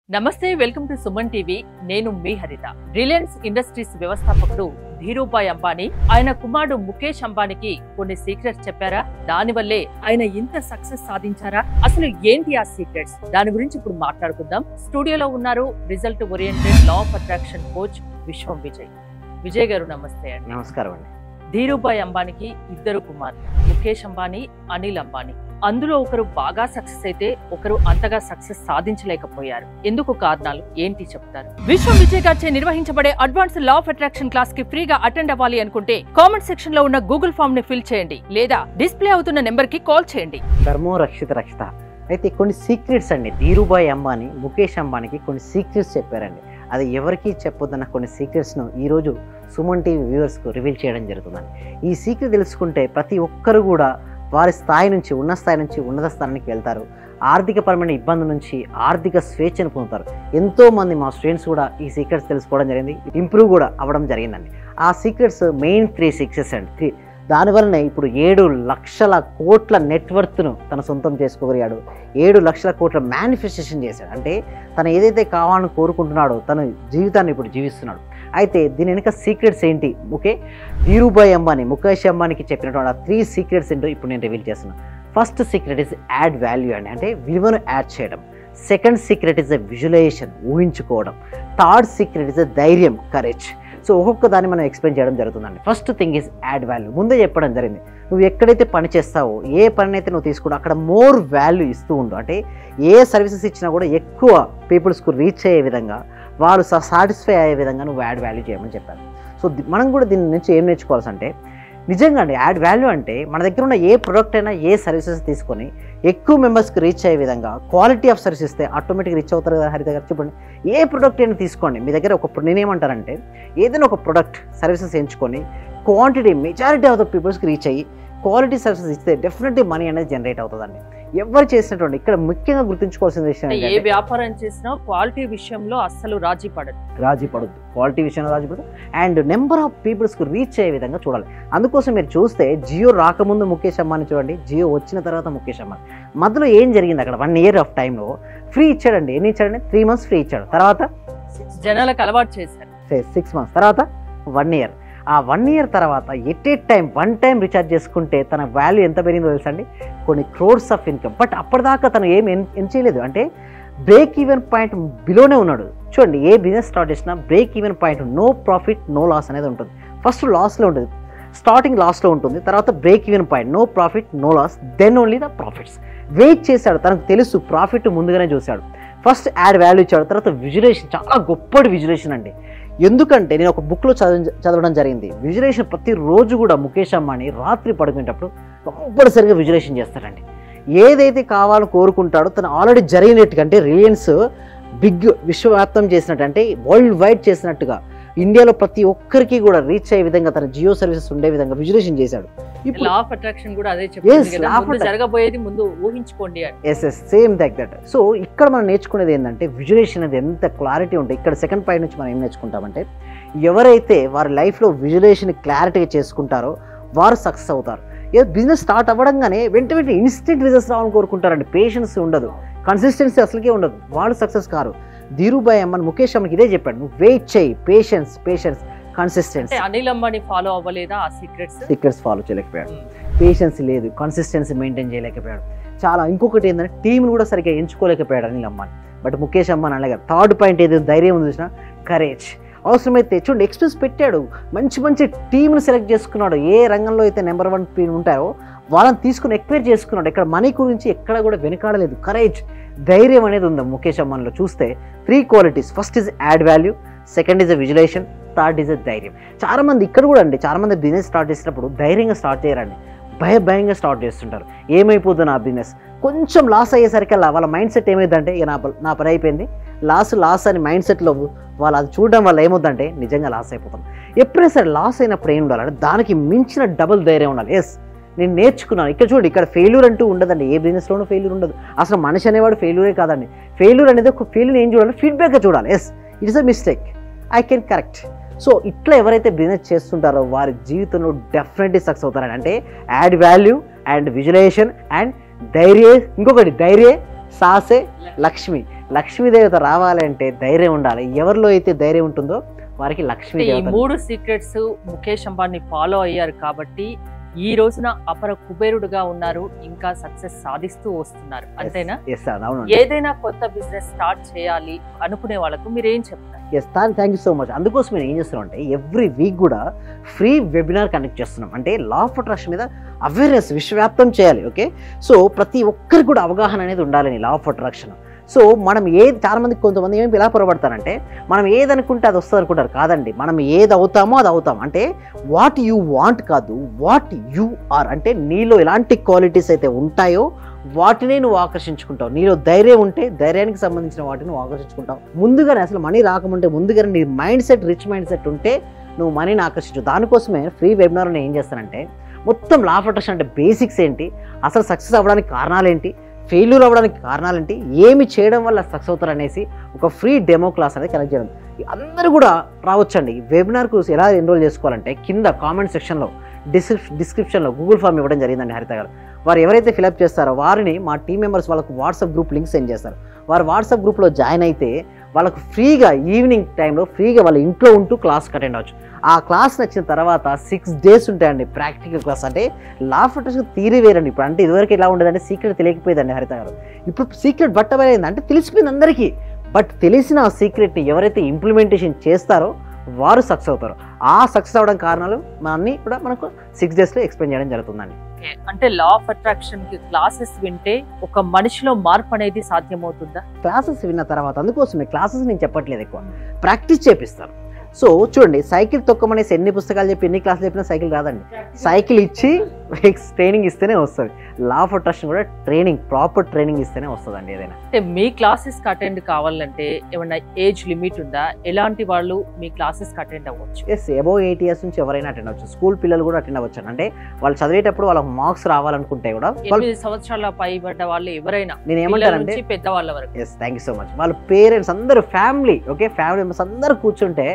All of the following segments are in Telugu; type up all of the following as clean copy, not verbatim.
నమస్తే, వెల్కమ్ టు సుమన్ టీవీ. నేను మీ హరిత. రిలయన్స్ ఇండస్ట్రీస్ వ్యవస్థాపకుడు ధీరూభాయ్ అంబానీ ఆయన కుమారుడు ముఖేష్ అంబానీకి కొన్ని సీక్రెట్స్ చెప్పారా? దానివల్లే ఆయన ఇంత సక్సెస్ సాధించారా? అసలు ఏంటి ఆ సీక్రెట్స్? దాని గురించి ఇప్పుడు మాట్లాడుకుందాం. స్టూడియోలో ఉన్నారు result oriented law of attraction coach విశ్వం విజయ్. విజయ్ గారు నమస్తే అండి. నమస్కారం అండి. ధీరూభాయ్ అంబానీకి ఇద్దరు కుమారులు, ముఖేష్ అంబానీ, అనిల్ అంబానీ. అందులో ఒకరు బాగా సక్సెస్ అయితే ఒకరు అంతగా సక్సెస్ సాధించలేకపోయారు. ఎందుకు కారణాలు ఏంటి చెప్తారు? విశ్వం విజయ్ గారిచే నిర్వహించబడే advance law of attraction class కి ఫ్రీగా అటెండ్ అవ్వాలి అనుకుంటే కామెంట్ సెక్షన్ లో ఉన్న గూగుల్ ఫామ్ ని ఫిల్ చేయండి, లేదా డిస్ప్లే అవుతున్న నెంబర్ కి కాల్ చేయండి. ధర్మో రక్షిత రక్షిత. అయితే కొన్ని సీక్రెట్స్ అండి, ధీరూభాయ్ అంబానీ ముఖేష్ అంబానీకి కొన్ని సీక్రెట్స్ చెప్పారండి. అది ఎవరికి చెప్పొద్దన్న కొన్ని సీక్రెట్స్ను ఈరోజు సుమన్ టీవీ వ్యూవర్స్కు రివీల్ చేయడం జరుగుతుందండి. ఈ సీక్రెట్ తెలుసుకుంటే ప్రతి ఒక్కరు కూడా వారి స్థాయి నుంచి ఉన్నత స్థానానికి వెళ్తారు. ఆర్థికపరమైన ఇబ్బంది నుంచి ఆర్థిక స్వేచ్ఛను పొందుతారు. ఎంతోమంది మా స్టూడెంట్స్ కూడా ఈ సీక్రెట్స్ తెలుసుకోవడం జరిగింది, ఇంప్రూవ్ కూడా అవ్వడం జరిగిందండి. ఆ సీక్రెట్స్ మెయిన్ 3 సీక్రెట్స్ అండి. దానివల్లనే ఇప్పుడు 7 లక్షల కోట్ల నెట్వర్త్ను తన సొంతం చేసుకోగలిగాడు. 7 లక్షల కోట్ల మేనిఫెస్టేషన్ చేశాడు. అంటే తను ఏదైతే కావాలని కోరుకుంటున్నాడో తన జీవితాన్ని ఇప్పుడు జీవిస్తున్నాడు. అయితే దీని వెనుక సీక్రెట్స్ ఏంటి? ఓకే, ధీరూభాయ్ అంబానీ ముఖేష్ అంబానీకి చెప్పినటువంటి ఆ 3 సీక్రెట్స్ ఏంటో ఇప్పుడు నేను రివీల్ చేస్తున్నాను. First secret is add value అండి, అంటే విలువను యాడ్ చేయడం. సెకండ్ సీక్రెట్ ఇస్ విజువలైజేషన్, ఊహించుకోవడం. థర్డ్ సీక్రెట్ ఇస్ ధైర్యం, కరేజ్. సో ఒక్కొక్క దాన్ని మనం ఎక్స్ప్లెయిన్ చేయడం జరుగుతుందండి. First thing is add value. ముందే చెప్పడం జరిగింది, నువ్వు ఎక్కడైతే పని చేస్తావో, ఏ పని అయితే నువ్వు తీసుకుంటావు అక్కడ మోర్ వాల్యూ ఇస్తూ ఉండు. అంటే ఏ సర్వీసెస్ ఇచ్చినా కూడా ఎక్కువ పీపుల్స్కు రీచ్ అయ్యే విధంగా, వాళ్ళు సాటిస్ఫై అయ్యే విధంగా నువ్వు యాడ్ వాల్యూ చేయమని చెప్పాను. సో మనం కూడా దీని నుంచి ఏం నేర్చుకోవాల్సి అంటే, నిజంగా అండి యాడ్ వాల్యూ అంటే మన దగ్గర ఉన్న ఏ ప్రొడక్ట్ అయినా ఏ సర్వీసెస్ తీసుకొని ఎక్కువ మెంబర్స్కి రీచ్ అయ్యే విధంగా క్వాలిటీ ఆఫ్ సర్వీస్ ఇస్తే ఆటోమేటిక్గా రీచ్ అవుతారు కదా. హరిత గారు చెప్పండి, ఏ ప్రొడక్ట్ అయినా తీసుకోండి, మీ దగ్గర నేనేమంటారంటే ఏదైనా ఒక ప్రొడక్ట్ సర్వీసెస్ ఎంచుకొని క్వాంటిటీ మెజారిటీ ఆఫ్ ద పీపుల్స్కి రీచ్ అయ్యి క్వాలిటీ సర్వీసెస్ ఇస్తే డెఫినెట్లీ మనీ అనేది జనరేట్ అవుతుందండి. ఎవరు చేసినటువంటి ఇక్కడ ముఖ్యంగా గుర్తుంచుకోవాల్సిన విషయం, ఏ వ్యాపారం చేసినా క్వాలిటీ విషయంలో అస్సలు రాజీ పడద్దు. క్వాలిటీ విషయంలో రాజీ పడదు. అండ్ నెంబర్ ఆఫ్ పీపుల్స్కి రీచ్ అయ్యే విధంగా చూడాలి. అందుకోసం మీరు చూస్తే జియో రాకముందు ముఖేష్ అంబానీ చూడండి, జియో వచ్చిన తర్వాత ముఖేష్ అంబానీ. మధ్యలో ఏం జరిగింది? అక్కడ 1 year ఆఫ్ టైంలో ఫ్రీ ఇచ్చాడండి. ఎన్ని ఇచ్చాడండి? 3 months ఫ్రీ ఇచ్చాడు. తర్వాత జనాలకు అలవాటు చేశారు. 6 months, తర్వాత 1 year. ఆ 1 year తర్వాత at a time 1 time recharge చేసుకుంటే తన వాల్యూ ఎంత పెరిగిందో తెలుసండి? కొన్ని క్రోర్స్ ఆఫ్ ఇన్కమ్. బట్ అప్పటిదాకా తను ఏం చేయలేదు, అంటే బ్రేక్ ఈవెన్ పాయింట్ బిలోనే ఉన్నాడు. చూడండి, ఏ బిజినెస్ స్టార్ట్ చేసినా break even point, no profit no loss అనేది ఉంటుంది. ఫస్ట్ లాస్లో ఉంటుంది, స్టార్టింగ్ లాస్లో ఉంటుంది, తర్వాత break even point, no profit no loss, then only the profits. Wait చేశాడు, తనకు తెలుసు ప్రాఫిట్ ముందుగానే చూశాడు. ఫస్ట్ యాడ్ వాల్యూ ఇచ్చాడు, తర్వాత విజువలైజేషన్. చాలా గొప్పటి విజువలైజేషన్ అండి. ఎందుకంటే నేను ఒక బుక్లో చదవడం జరిగింది, విజువలైజేషన్ ప్రతిరోజు కూడా ముఖేష్ అంబానీ రాత్రి పడుకునేటప్పుడు కంపల్సరిగా విజువలైజేషన్ చేస్తాడండి. ఏదైతే కావాలని కోరుకుంటాడో తను ఆల్రెడీ జరిగినట్టుగా, అంటే రిలయన్స్ బిగ్ విశ్వవ్యాప్తం చేసినట్టు, అంటే వరల్డ్ వైడ్ చేసినట్టుగా ఇండియాలో ప్రతి ఒక్కరికి కూడా రీచ్ అయ్యే విధంగా తన జియో సర్వీసెస్ ఉండే విధంగా విజువలైజేషన్ చేశాడు. లా ఆఫ్ అట్రాక్షన్ కూడా అదే చెప్తుంది, జరగబోయేది ముందు ఊహించుకోండి అని. Yes same like that. So ఇక్కడ మనం నేర్చుకునేది ఏంటంటే విజువలైజేషన్ అనేది ఎంత క్లారిటీ ఉంటుంది. ఇక్కడ సెకండ్ పాయింట్ నుంచి మనం ఏం నేర్చుకుంటామంటే, ఎవరైతే వారి లైఫ్లో విజువలైజేషన్ క్లారిటీగా చేసుకుంటారో వారు సక్సెస్ అవుతారు. బిజినెస్ స్టార్ట్ అవ్వడంగానే వెంటనే ఇన్స్టెంట్ రిజల్ట్స్ రావాలని కోరుకుంటారండి. పేషెన్స్ ఉండదు, కన్సిస్టెన్సీ అసలుకే ఉండదు, వాళ్ళు సక్సెస్ కారు. ధీరూభాయ్ అంబానీ ముఖేష్ అంబానీకి ఇదే చెప్పాడు, నువ్వు వెయిట్ చేయి, patience consistency. Anil Ambani follow అవ్వలేదా ఆ సీక్రెట్స్? ఫాలో చేయలేకపోయాడు. పేషెన్స్ లేదు, కన్సిస్టెన్సీ మెయింటైన్ చేయలేకపోయాడు. చాలా ఇంకొకటి ఏంటంటే టీంను కూడా సరిగ్గా ఎంచుకోలేకపోయాడు అనిల్ అంబానీ. బట్ ముఖేష్ అంబానీ అలాగే. థర్డ్ పాయింట్ ఏదో ధైర్యం ఉంది చూసినా, కరేజ్. అవసరమైతే చూడండి ఎక్స్ప్రెస్ పెట్టాడు, మంచి టీంను సెలెక్ట్ చేసుకున్నాడు. ఏ రంగంలో అయితే నెంబర్ 1 టీం ఉంటారో వాళ్ళని తీసుకుని ఎక్వైర్ చేసుకున్నాడు. ఇక్కడ మనీ గురించి ఎక్కడ కూడా వెనకాడలేదు. కరేజ్, ధైర్యం అనేది ఉంది ముఖేష్ అంబానీలో. చూస్తే 3 qualities. First is add value, second is visualization, third is ధైర్యం. చాలామంది ఇక్కడ కూడా అండి, చాలామంది బిజినెస్ స్టార్ట్ చేసినప్పుడు ధైర్యంగా స్టార్ట్ చేయరండి, భయంగా స్టార్ట్ చేస్తుంటారు. ఏమైపోతుంది నా బిజినెస్, కొంచెం లాస్ అయ్యేసరికి వాళ్ళ మైండ్ సెట్ ఏమైందంటే, ఇక నా పని అయిపోయింది, లాస్ అని మైండ్ సెట్లో వాళ్ళు అది చూడడం వల్ల ఏమవుతుందంటే నిజంగా లాస్ అయిపోతాం. ఎప్పుడైనా సరే లాస్ అయినప్పుడు ఏం ఉండాలంటే దానికి మించిన డబుల్ ధైర్యం ఉండాలి. ఎస్, నేను నేర్చుకున్నాను. ఇక్కడ చూడండి, ఇక్కడ ఫెయిల్యూర్ అంటూ ఉండదండి. ఏ బిజినెస్లోనూ ఫెయిల్యూర్ ఉండదు. అసలు మనిషి అనేవాడు ఫెయిల్యూరే కాదండి. ఫెయిల్యూర్ అనేది ఒక ఫెయిల్యూర్ ఏం చూడాలి, ఫీడ్బ్యాక్గా చూడాలి. Yes, it is a mistake, I can correct. So ఇట్లా ఎవరైతే బిజినెస్ చేస్తుంటారో వారి జీవితంలో డెఫినెట్లీ సక్సెస్ అవుతారండి. అంటే add value and visualization and ధైర్య, ఇంకొకటి ధైర్య సాసే లక్ష్మి. లక్ష్మీదేవత రావాలంటే ధైర్యం ఉండాలి. ఎవరిలో అయితే ధైర్యం ఉంటుందో వారికి ఈ లక్ష్మీదేవత. 3 సీక్రెట్స్ ముఖేష్ అంబానీ ఫాలో అయ్యారు కాబట్టి ఈ రోజున అపర కుబేరుడుగా ఉన్నారు, ఇంకా సక్సెస్ సాధిస్తూ వస్తున్నారు. అంతేనా? ఎస్ సార్, అవును. ఏదైనా కొత్త బిజినెస్ స్టార్ట్ చేయాలి అనుకునే వాళ్ళకు మీరు ఏం చెప్తారు? Yes sir, thank you so much. అందుకోసం నేను ఏం చేస్తున్నాం అంటే ఎవ్రీ వీక్ కూడా ఫ్రీ వెబినార్ కండక్ట్ చేస్తున్నాం. అంటే లా ఆఫ్ అట్రాక్షన్ మీద అవేర్నెస్ విశ్వవ్యాప్తం చేయాలి. ఓకే, సో ప్రతి ఒక్కరికి కూడా అవగాహన అనేది ఉండాలని లా ఆఫ్ అట్రాక్షన్. సో మనం ఏది, చాలా మంది కొంతమంది ఏమి ఇలా పొరపడతారంటే మనం ఏది అనుకుంటే అది వస్తుంది అనుకుంటారు. కాదండి, మనం ఏది అవుతామో అది అవుతాం. అంటే వాట్ యు వాంట్ కాదు, వాట్ యు ఆర్. అంటే నీలో ఎలాంటి క్వాలిటీస్ అయితే ఉంటాయో వాటినే నువ్వు ఆకర్షించుకుంటావు. నీలో ధైర్యం ఉంటే ధైర్యానికి సంబంధించిన వాటిని నువ్వు ఆకర్షించుకుంటావు. ముందుగానే అసలు మనీ రాకముంటే ముందుగానే నీ mind set, rich mind set ఉంటే నువ్వు మనీని ఆకర్షించు. దానికోసమే ఫ్రీ వెబినార్ నేను ఏం చేస్తానంటే మొత్తం లా ఆఫ్ అట్రాక్షన్ అంటే బేసిక్స్ ఏంటి, అసలు సక్సెస్ అవ్వడానికి కారణాలు ఏంటి, ఫెయిల్యూర్ అవ్వడానికి కారణాలు ఏంటి, ఏమి చేయడం వల్ల సక్సెస్ అవుతారు అనేసి ఒక ఫ్రీ డెమో క్లాస్ అనేది కనెక్ట్ చేయడం. అందరూ కూడా రావచ్చండి. వెబినార్కు ఎలా ఎన్రోల్ చేసుకోవాలంటే కింద కామెంట్ సెక్షన్లో, డిస్క్రిప్షన్లో గూగుల్ ఫామ్ ఇవ్వడం జరిగిందండి హరిత గారు. వారు ఎవరైతే ఫిలప్ చేస్తారో వారిని మా టీం మెంబర్స్ వాళ్ళకు వాట్సాప్ గ్రూప్ లింక్ సెండ్ చేస్తారు. వారు వాట్సాప్ గ్రూప్లో జాయిన్ అయితే వాళ్ళకు ఫ్రీగా ఈవినింగ్ టైంలో ఫ్రీగా వాళ్ళ ఇంట్లో ఉంటూ క్లాస్కి అటెండ్ అవ్వచ్చు. ఆ క్లాస్ నచ్చిన తర్వాత 6 days ఉంటాయండి ప్రాక్టికల్ క్లాస్. అంటే లా ఆఫ్ అట్రాక్షన్ థియరీ వేరండి. ఇప్పుడు అంటే ఇదివరకు ఎలా ఉండేదంటే సీక్రెట్ తెలియకపోయేదండి హరిత గారు. ఇప్పుడు సీక్రెట్ బట్టబయలైంది, అంటే తెలిసిపోయింది అందరికీ. బట్ తెలిసిన ఆ సీక్రెట్ని ఎవరైతే ఇంప్లిమెంటేషన్ చేస్తారో వారు సక్సెస్ అవుతారు. ఆ సక్సెస్ అవ్వడం కారణాలు అన్నీ కూడా మనకు 6 daysలో ఎక్స్ప్లెయిన్ చేయడం జరుగుతుందండి. అంటే లా ఆఫ్ అట్రాక్షన్ కి క్లాసెస్ వింటే ఒక మనిషిలో మార్పు అనేది సాధ్యమవుతుందా? క్లాసెస్ విన్న తర్వాత, అందుకోసమే క్లాసెస్ నేను చెప్పట్లేదు, ఎక్కువ ప్రాక్టీస్ చేపిస్తాను. సో చూడండి, సైకిల్ తొక్కమనేసి ఎన్ని పుస్తకాలు చెప్పి ఎన్ని క్లాసులు చెప్పినా సైకిల్ రాదండి. సైకిల్ ఇచ్చి ట్రైనింగ్ ఇస్తేనే వస్తుంది. లా ఆఫ్ అట్రాక్షన్ కూడా ట్రైనింగ్, ప్రాపర్ ట్రైనింగ్ ఇస్తేనే వస్తుందండి ఏదైనా. అంటే మీ క్లాసెస్ కి అటెండ్ కావాలంటే ఏమైనా ఏజ్ లిమిట్ ఉందా? ఎలాంటి వాళ్ళు మీ క్లాసెస్ కి అటెండ్ అవ్వచ్చు? ఎస్, అబౌవ్ 8 years నుంచి ఎవరైనా అటెండ్ అవ్వచ్చు. స్కూల్ పిల్లలు కూడా అటెండ్ అవ్వచ్చు. అంటే వాళ్ళు చదివేటప్పుడు వాళ్ళకి మార్క్స్ రావాలనుకుంటే కూడా 8 సంవత్సరాల పైబడ్డ వాళ్ళు ఎవరైనా, నేను ఏమంటానంటే, పెద్దవాళ్ళ వరకు. Yes, thank you so much. వాళ్ళ పేరెంట్స్ అందరూ, ఫ్యామిలీ, ఓకే, ఫ్యామిలీ మెంబర్స్ అందరూ కూర్చుంటే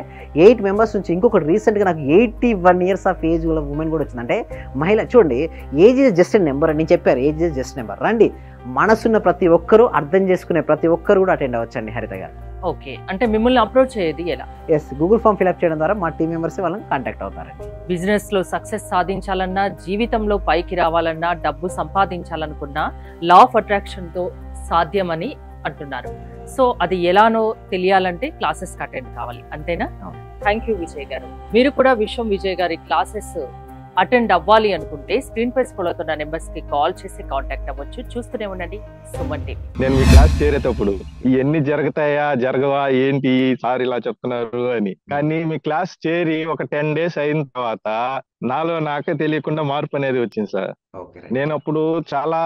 8 members నుంచి. ఇంకొకటి రీసెంట్గా నాకు 81 years ఆఫ్ ఏజ్ ఉమెన్ కూడా వచ్చింది. అంటే మహిళ, చూడండి, age is just a number అని నేను చెప్పారు. Age is just number. రండి, మనసున్న ప్రతి ఒక్కరూ, అర్థం చేసుకునే ప్రతి ఒక్కరు కూడా అటెండ్ అవ్వచ్చండి హరిత గారు. ఓకే, అంటే మిమ్మల్ని అప్రోచ్ అయ్యేది ఎలా? ఎస్, గూగుల్ ఫామ్ ఫిల్అప్ చేయడం ద్వారా మా టీం మెంబర్స్ వాళ్ళని కాంటాక్ట్ అవుతారండి. బిజినెస్ లో సక్సెస్ సాధించాలన్నా, జీవితంలో పైకి రావాలన్నా, డబ్బు సంపాదించాలనుకున్నా లా ఆఫ్ అట్రాక్షన్ తో సాధ్యమని అంటున్నారు. సో అది ఎలానో తెలియాలంటే క్లాసెస్ అటెండ్ కావాలి, అంతేనా? థ్యాంక్ యూ విజయ్ గారు. మీరు కూడా విశ్వం విజయ్ గారి క్లాసెస్ అటెండ్ అవ్వాలి అనుకుంటే స్క్రీన్ పై స్క్రోల్ అవుతున్న నెంబర్స్ కి కాల్ చేసి కాంటాక్ట్ అవ్వచ్చు. చూస్తూనే ఉండండి సుమన్ టీవీ. నేను మీ క్లాస్ చేరేటప్పుడు ఇవన్నీ జరుగుతాయా, జరగవా, ఏంటి సార్ ఇలా చెప్తున్నారు అని. కానీ మీ క్లాస్ చేరి ఒక 10 days అయిన తర్వాత నాలో నాకే తెలియకుండా మార్పు అనేది వచ్చింది సార్. నేను అప్పుడు చాలా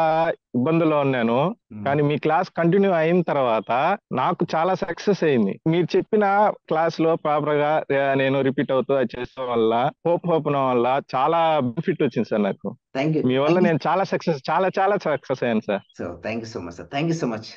ఇబ్బందుల్లో ఉన్నాను. కానీ మీ క్లాస్ కంటిన్యూ అయిన తర్వాత నాకు చాలా సక్సెస్ అయింది. మీరు చెప్పిన క్లాస్ లో ప్రాపర్ గా నేను రిపీట్ అవుతూ అది చేసడం వల్ల, ఓపెన్ వల్ల చాలా బెనిఫిట్ వచ్చింది సార్ నాకు. Thank you. మీ వల్ల నేను చాలా సక్సెస్ అయ్యాను sir. So thank you so much sir. Thank you so much.